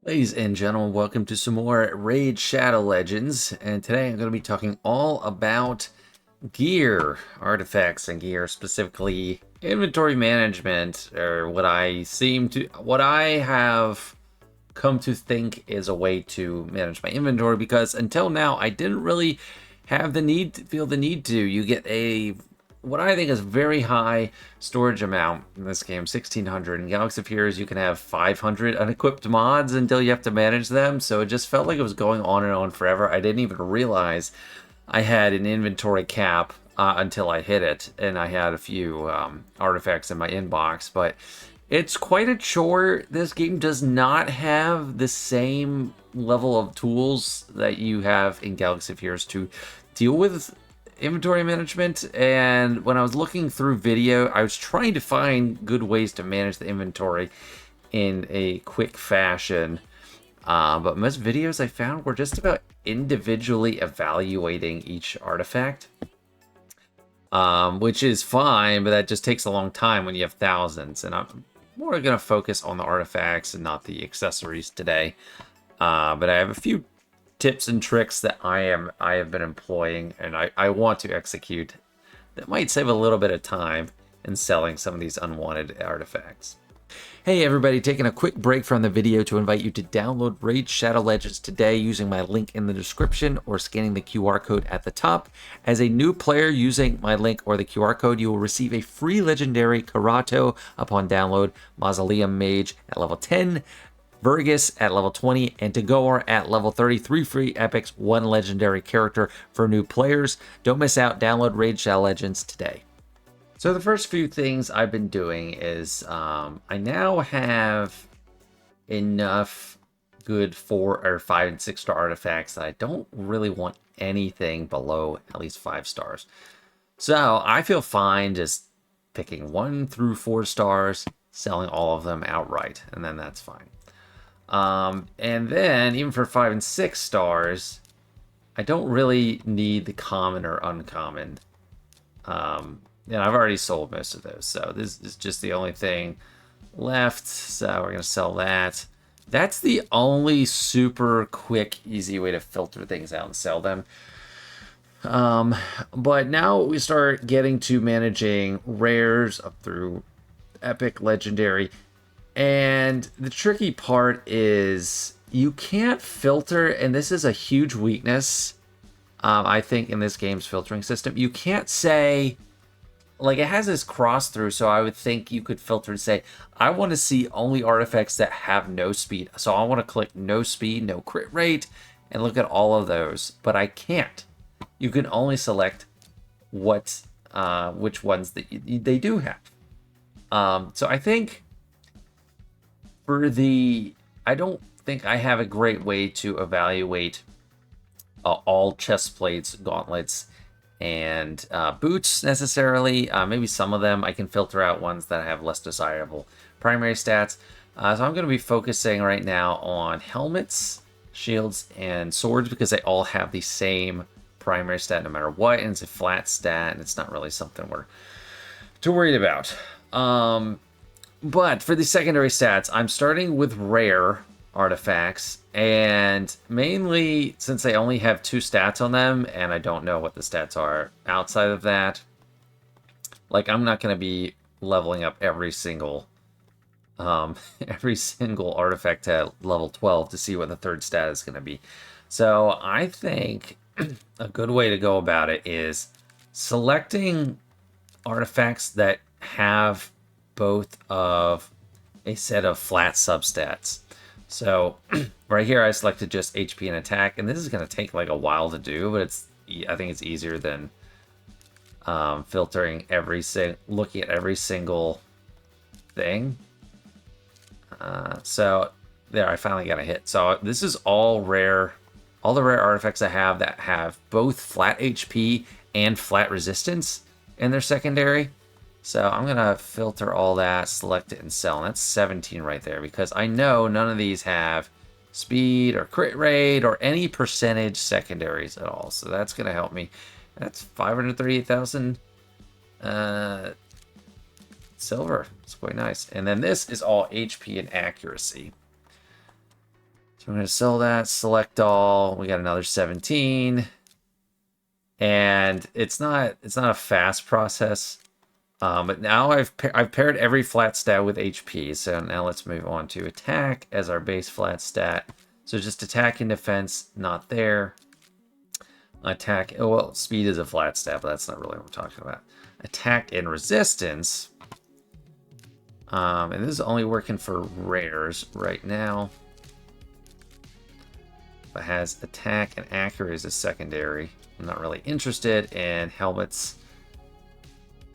Ladies and gentlemen, welcome to some more Raid Shadow Legends, and today I'm going to be talking all about gear, artifacts and gear, specifically inventory management, or what I have come to think is a way to manage my inventory, because until now I didn't really feel the need to. You get what I think is very high storage amount in this game, 1600. In Galaxy of Heroes, you can have 500 unequipped mods until you have to manage them, so it just felt like it was going on and on forever. I didn't even realize I had an inventory cap until I hit it, and I had a few artifacts in my inbox, but it's quite a chore. This game does not have the same level of tools that you have in Galaxy of Heroes to deal with inventory management. And when I was looking through video, I was trying to find good ways to manage the inventory in a quick fashion. But most videos I found were just about individually evaluating each artifact. Which is fine, but that just takes a long time when you have thousands. And I'm more going to focus on the artifacts and not the accessories today. But I have a few tips and tricks that I have been employing, and I want to execute, that might save a little bit of time in selling some of these unwanted artifacts. Hey everybody, taking a quick break from the video to invite you to download Raid Shadow Legends today using my link in the description or scanning the QR code at the top. As a new player using my link or the QR code, you will receive a free legendary Karato upon download, Mausoleum Mage at level 10, Vergus at level 20, and Tagore at level 33 free epics, one legendary character for new players. Don't miss out. Download Raid Shadow Legends today. So the first few things I've been doing is I now have enough good 4 or 5 and 6 star artifacts that I don't really want anything below at least 5 stars. So I feel fine just picking 1 through 4 stars, selling all of them outright, and then that's fine. And then even for 5 and 6 stars, I don't really need the common or uncommon. And I've already sold most of those, so this is just the only thing left. So we're gonna sell that. That's the only super quick, easy way to filter things out and sell them. But now we start getting to managing rares up through epic, legendary. And the tricky part is you can't filter, and this is a huge weakness, I think, in this game's filtering system. You can't say, like, it has this cross through, so I would think you could filter and say, I want to see only artifacts that have no speed. So I want to click no speed, no crit rate, and look at all of those. But I can't. You can only select which ones that they do have. So I think I don't think I have a great way to evaluate all chest plates, gauntlets, and boots necessarily. Maybe some of them I can filter out ones that have less desirable primary stats. So I'm going to be focusing right now on helmets, shields, and swords, because they all have the same primary stat no matter what, and it's a flat stat, and it's not really something we're too worried about. But for the secondary stats, I'm starting with rare artifacts, and mainly since they only have 2 stats on them, and I don't know what the stats are outside of that. Like, I'm not going to be leveling up every single artifact at level 12 to see what the 3rd stat is going to be. So I think a good way to go about it is selecting artifacts that have both of a set of flat substats. So right here I selected just HP and attack, and this is going to take like a while to do, but I think it's easier than filtering looking at every single thing. So there, I finally got a hit. So this is all the rare artifacts I have that have both flat HP and flat resistance in their secondary. So I'm going to filter all that, select it, and sell. And that's 17 right there, because I know none of these have speed or crit rate or any percentage secondaries at all. So that's going to help me. That's 538,000 silver. It's quite nice. And then this is all HP and accuracy. So I'm going to sell that, select all. We got another 17. And it's not a fast process. But now I've paired every flat stat with HP. So now let's move on to attack as our base flat stat. So just attack and defense, not there. Attack, oh, well, speed is a flat stat, but that's not really what we're talking about. Attack and resistance. And this is only working for rares right now. But has attack and accuracy as secondary. I'm not really interested in helmets.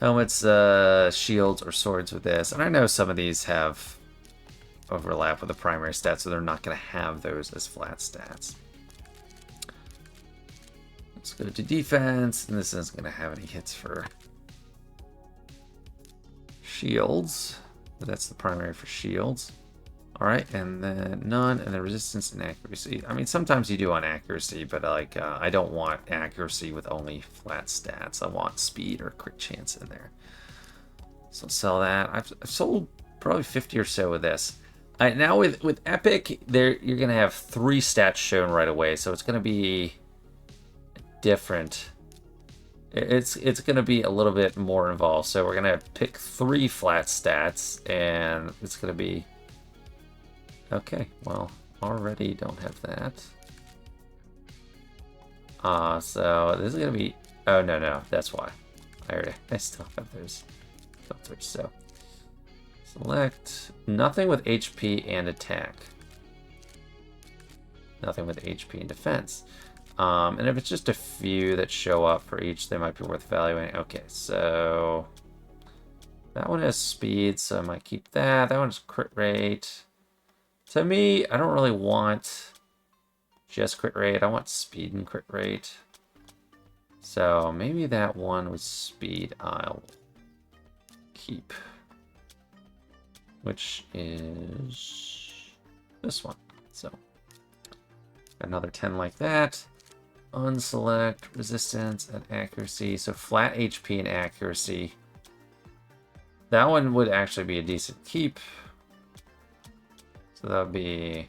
Shields, or swords with this. And I know some of these have overlap with the primary stats, so they're not going to have those as flat stats. Let's go to defense, and this isn't going to have any hits for shields. But that's the primary for shields. Alright, and then none, and then resistance and accuracy. I mean, sometimes you do on accuracy, but like, I don't want accuracy with only flat stats. I want speed or crit chance in there. So sell that. I've sold probably 50 or so with this. Now with Epic, you're going to have 3 stats shown right away, so it's going to be different. It's going to be a little bit more involved. So we're going to pick 3 flat stats, and it's going to be... Okay, well, already don't have that. So this is gonna be... Oh, no, that's why. I still have those filters, so... Select... Nothing with HP and attack. Nothing with HP and defense. And if it's just a few that show up for each, they might be worth evaluating. Okay, so... That one has speed, so I might keep that. That one's crit rate. To me, I don't really want just crit rate. I want speed and crit rate. So maybe that one with speed I'll keep. Which is this one. So another 10 like that. Unselect, resistance, and accuracy. So flat HP and accuracy. That one would actually be a decent keep. So that would be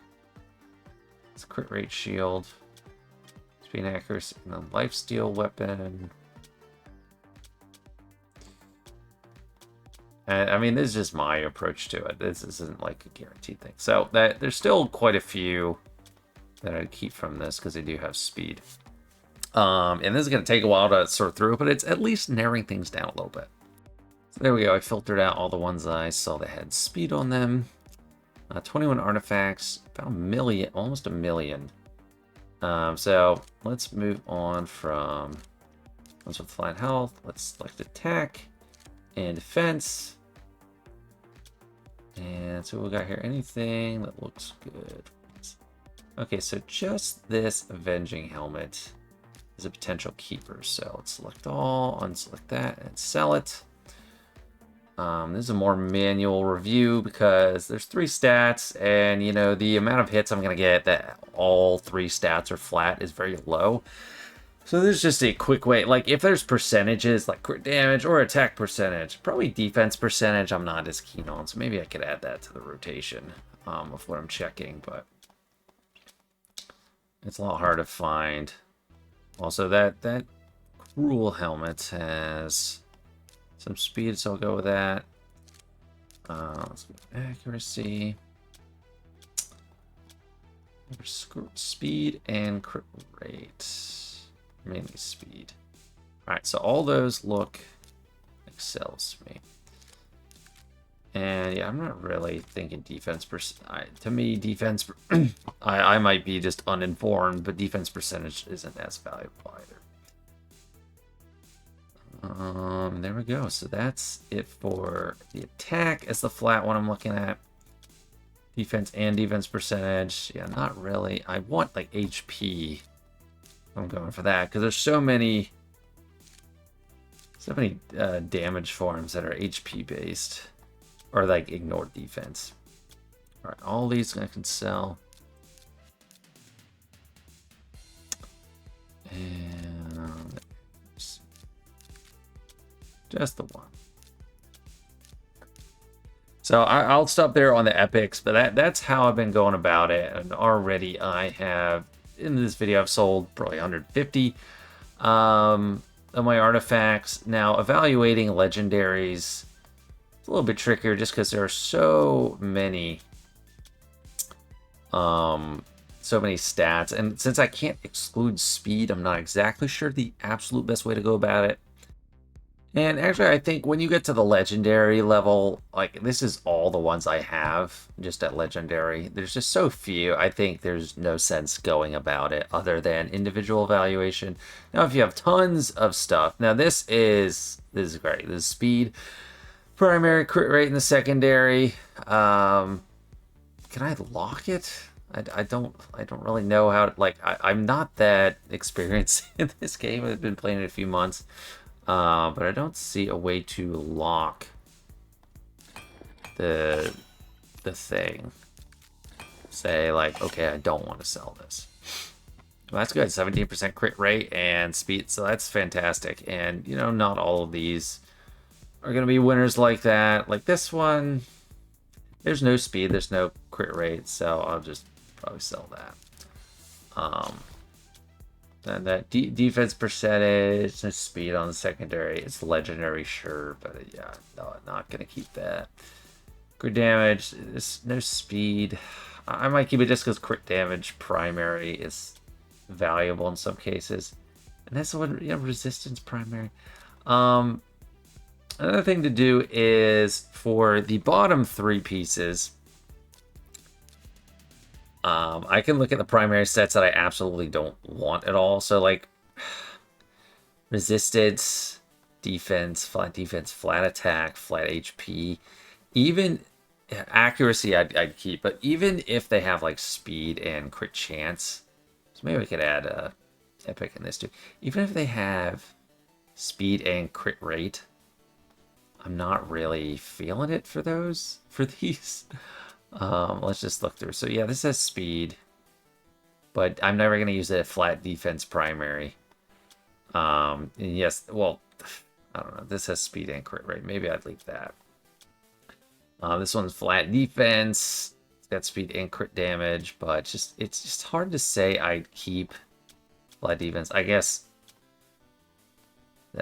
it's crit rate shield, speed and accuracy, and then lifesteal weapon. And I mean, this is just my approach to it. This isn't like a guaranteed thing. So there's still quite a few that I'd keep from this because they do have speed. And this is going to take a while to sort through, but it's at least narrowing things down a little bit. So there we go. I filtered out all the ones I saw that had speed on them. 21 artifacts, about a million, almost a million. So let's move on from ones with flat health. Let's select attack and defense. And so we got here anything that looks good. Okay, so just this Avenging Helmet is a potential keeper. So let's select all, unselect that, and sell it. This is a more manual review because there's 3 stats, and you know the amount of hits I'm gonna get that all 3 stats are flat is very low. So there's just a quick way. Like if there's percentages like crit damage or attack percentage, probably defense percentage I'm not as keen on. So maybe I could add that to the rotation of what I'm checking, but it's a lot hard to find. Also, that Cruel helmet has some speed, so I'll go with that. Let's go with accuracy. Speed and crit rate. Mainly speed. Alright, so all those look excels to me. And yeah, I'm not really thinking defense to me, defense I might be just uninformed, but defense percentage isn't as valuable either. There we go. So that's it for the attack as the flat one I'm looking at. Defense and defense percentage. Yeah, not really. I want like HP. I'm going for that because there's so many damage forms that are HP based or like ignore defense. All right, all these I can sell. And just the one. So I'll stop there on the epics, but that's how I've been going about it. And already I have, in this video, I've sold probably 150 of my artifacts. Now, evaluating legendaries, it's a little bit trickier just because there are so many stats. And since I can't exclude speed, I'm not exactly sure the absolute best way to go about it. And actually, I think when you get to the legendary level, like this is all the ones I have just at legendary. There's just so few. I think there's no sense going about it other than individual evaluation. Now, if you have tons of stuff, now this is great. This is speed, primary, crit rate in the secondary. Can I lock it? I don't really know how to, like I'm not that experienced in this game. I've been playing it a few months. But I don't see a way to lock the thing. Say like, okay, I don't want to sell this. Well, that's good. 17% crit rate and speed, so that's fantastic. And you know, not all of these are gonna be winners like that. Like this one, there's no speed, there's no crit rate, so I'll just probably sell that. And that defense percentage, the speed on the secondary, it's legendary, sure, but yeah, no, I'm not gonna keep that. Crit damage, there's no speed. I might keep it just because crit damage primary is valuable in some cases, and that's the one. Yeah, resistance primary. Another thing to do is for the bottom three pieces. I can look at the primary sets that I absolutely don't want at all. So like resistance, defense, flat attack, flat HP, even accuracy I'd keep. But even if they have like speed and crit chance, so maybe we could add a epic in this too. Even if they have speed and crit rate, I'm not really feeling it for these. Let's just look through. So yeah, this has speed, but I'm never gonna use it at flat defense primary. And yes, well, I don't know. This has speed and crit rate. Maybe I'd leave that. This one's flat defense. It's got speed and crit damage, but it's just hard to say I'd keep flat defense. I guess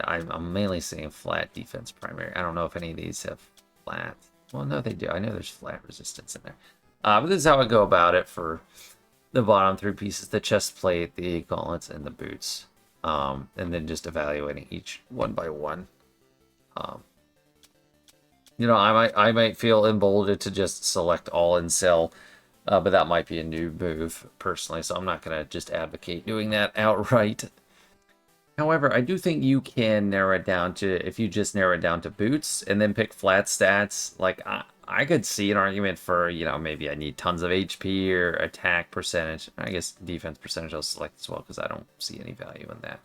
I'm mainly saying flat defense primary. I don't know if any of these have flat. Well, no, they do. I know there's flat resistance in there. But this is how I go about it for the bottom three pieces: the chest plate, the gauntlets, and the boots. And then just evaluating each one by one. You know, I might feel emboldened to just select all and sell, but that might be a new move personally. So I'm not gonna just advocate doing that outright. However, I do think you can narrow it down to, if you just narrow it down to boots and then pick flat stats, like I could see an argument for, you know, maybe I need tons of HP or attack percentage. I guess defense percentage I'll select as well because I don't see any value in that.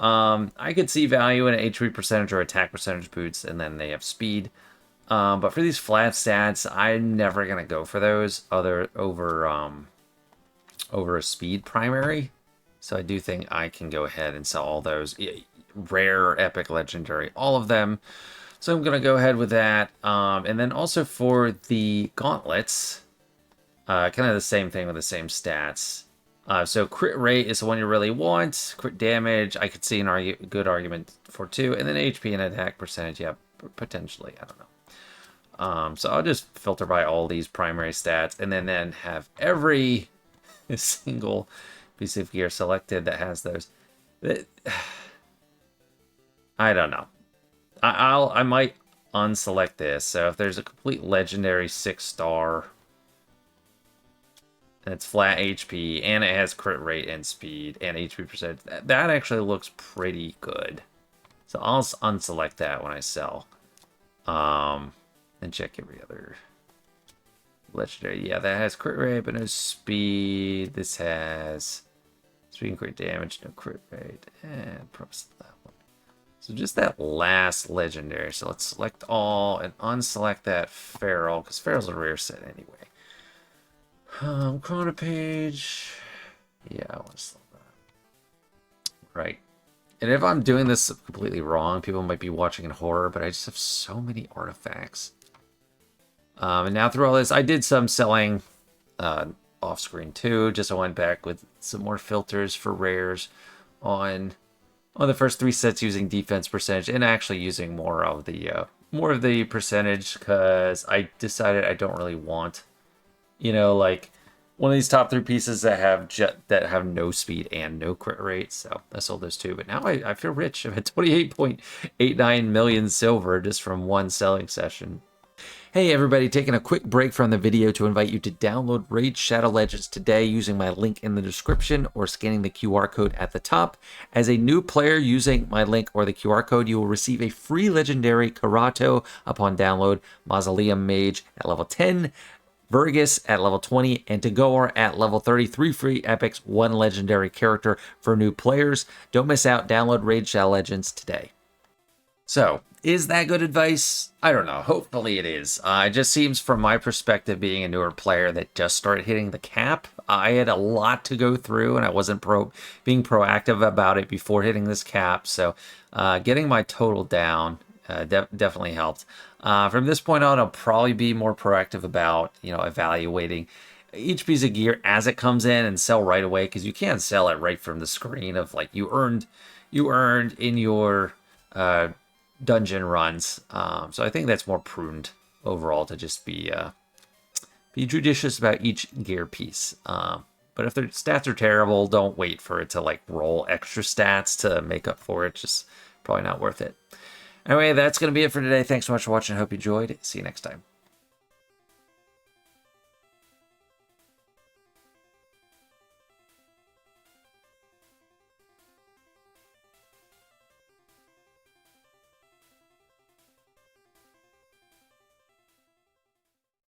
I could see value in HP percentage or attack percentage boots, and then they have speed. But for these flat stats, I'm never going to go for those over a speed primary. So I do think I can go ahead and sell all those. Rare, epic, legendary, all of them. So I'm going to go ahead with that. And then also for the gauntlets, kind of the same thing with the same stats. So crit rate is the one you really want. Crit damage, I could see a good argument for too. And then HP and attack percentage, yeah, potentially, I don't know. So I'll just filter by all these primary stats and then have every single piece of gear selected that has those. I don't know. I might unselect this. So if there's a complete legendary 6-star, and it's flat HP and it has crit rate and speed and HP percentage, that actually looks pretty good. So I'll unselect that when I sell. And check every other legendary. Yeah, that has crit rate but no speed. This has speed and crit damage, no crit rate, and probably that one. So just that last legendary. So let's select all and unselect that feral, because feral's a rare set anyway. Chrono page. Yeah, I want to select that. Right. And if I'm doing this completely wrong, people might be watching in horror, but I just have so many artifacts. And now through all this, I did some selling off screen too. Just I went back with some more filters for rares on the first 3 sets using defense percentage, and actually using more of the percentage, because I decided I don't really want, like one of these top 3 pieces that have no speed and no crit rate. So I sold those 2, but now I feel rich. I'm at 28.89 million silver just from one selling session. Hey everybody, taking a quick break from the video to invite you to download Raid Shadow Legends today using my link in the description or scanning the QR code at the top. As a new player using my link or the QR code, you will receive a free legendary Karato upon download, Mausoleum Mage at level 10, Vergus at level 20, and Tagore at level 33 free epics, 1 legendary character for new players. Don't miss out, download Raid Shadow Legends today. So, is that good advice? I don't know. Hopefully it is. It just seems from my perspective, being a newer player that just started hitting the cap, I had a lot to go through and I wasn't being proactive about it before hitting this cap. So getting my total down definitely helped. From this point on, I'll probably be more proactive about, evaluating each piece of gear as it comes in and sell right away, because you can't sell it right from the screen of like you earned in your dungeon runs. So I think that's more prudent overall to just be judicious about each gear piece. But if their stats are terrible, don't wait for it to like roll extra stats to make up for it. Just probably not worth it. Anyway, that's going to be it for today. Thanks so much for watching. I hope you enjoyed. See you next time.